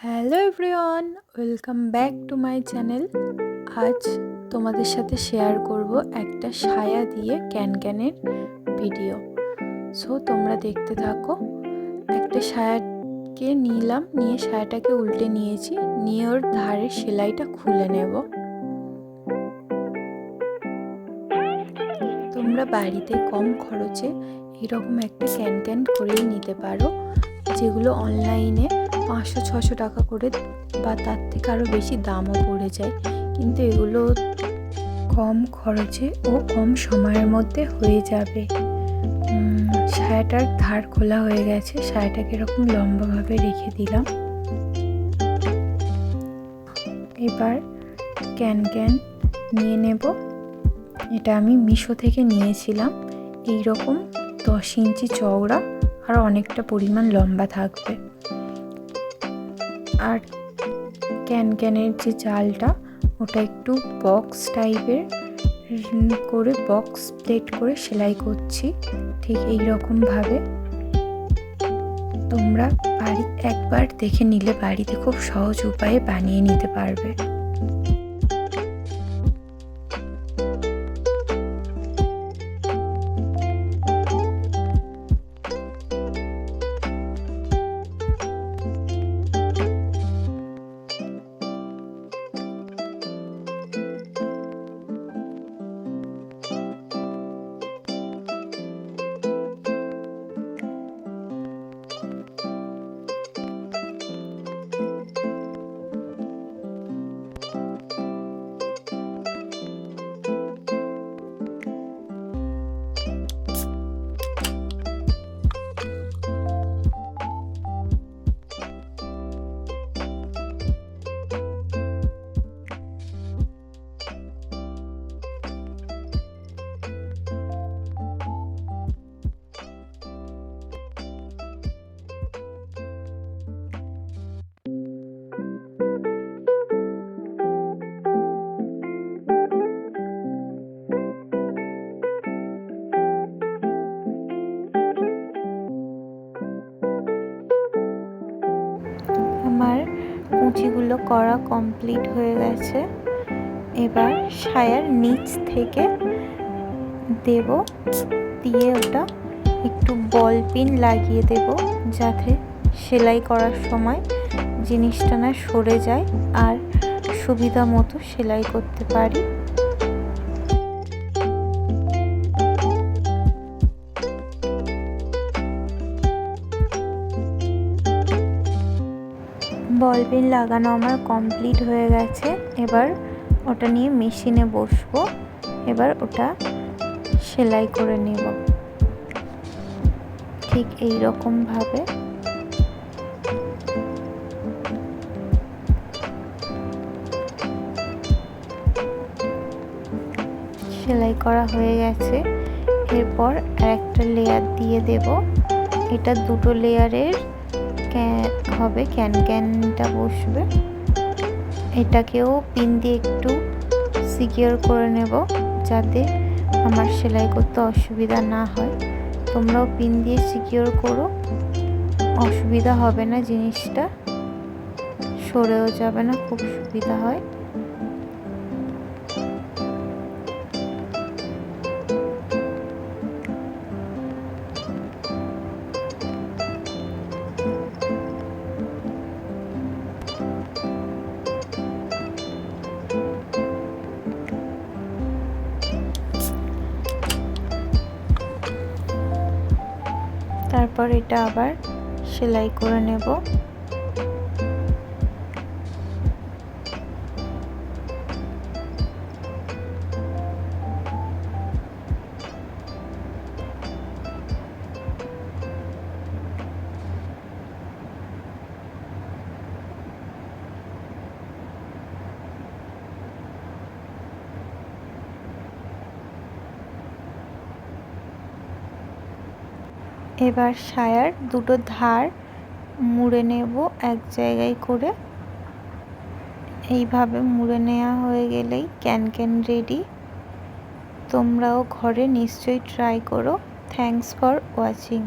Hello everyone, welcome back to my channel. আজ তোমাদের সাথে শেয়ার করব একটা সায়া দিয়ে ক্যানক্যানের ভিডিও। সো তোমরা দেখতে থাকো। একটা সায়াকে নিয়ে সায়াটাকে উল্টে নিয়েছি, নিয়ে ওর ধারের সেলাইটা খুলে নেব। তোমরা বাড়িতে কম খরচে এরকম একটা ক্যানক্যান করেই নিতে পারো, যেগুলো অনলাইনে 500-600 টাকা করে বা তার থেকে আরও বেশি দামও পড়ে যায়, কিন্তু এগুলো কম খরচে ও কম সময়ের মধ্যে হয়ে যাবে। সায়াটার ধার খোলা হয়ে গেছে, সায়াটাকে এরকম লম্বাভাবে রেখে দিলাম। এবার ক্যানক্যান নিয়ে নেব। এটা আমি মিশো থেকে নিয়েছিলাম। এইরকম 10 ইঞ্চি চওড়া আর অনেকটা পরিমাণ লম্বা থাকবে। আর ক্যানক্যানের যে জালটা, ওটা একটু বক্স টাইপের করে বক্স প্লেট করে সেলাই করছি, ঠিক এই রকমভাবে। তোমরা একবার দেখে নিলে বাড়িতে খুব সহজ উপায়ে বানিয়ে নিতে পারবে। আমার কুচিগুলো করা কমপ্লিট হয়ে গেছে। এবার সায়ার নিচ থেকে দিয়ে ওটা একটু বল পিন লাগিয়ে দেব, যাতে সেলাই করার সময় জিনিসটা না সরে যায় আর সুবিধা মতো সেলাই করতে পারি। বল পিন লাগানো আমার কমপ্লিট হয়ে গেছে। এবার ওটা নিয়ে মেশিনে বসবো। এবার ওটা সেলাই করে নেব ঠিক এই রকম ভাবে। সেলাই করা হয়ে গেছে। এরপর আরেকটা লেয়ার দিয়ে দেব। এটা দুটো লেয়ারের হবে, ক্যানক্যানটা বসবে। এটাকেও পিন দিয়ে একটু সিকিউর করে নেব, যাতে আমার সেলাই করতে অসুবিধা না হয়। তোমরাও পিন দিয়ে সিকিউর করো, অসুবিধা হবে না, জিনিসটা সরেও যাবে না, খুব সুবিধা হয়। তারপর এটা আবার সেলাই করে নেব। এবার সায়ার দুটো ধার মুড়ে নেব এক জায়গায় করে। এইভাবে মুড়ে নেওয়া হয়ে গেলেই ক্যানক্যান রেডি। তোমরাও ঘরে নিশ্চয়ই ট্রাই করো। Thanks for watching.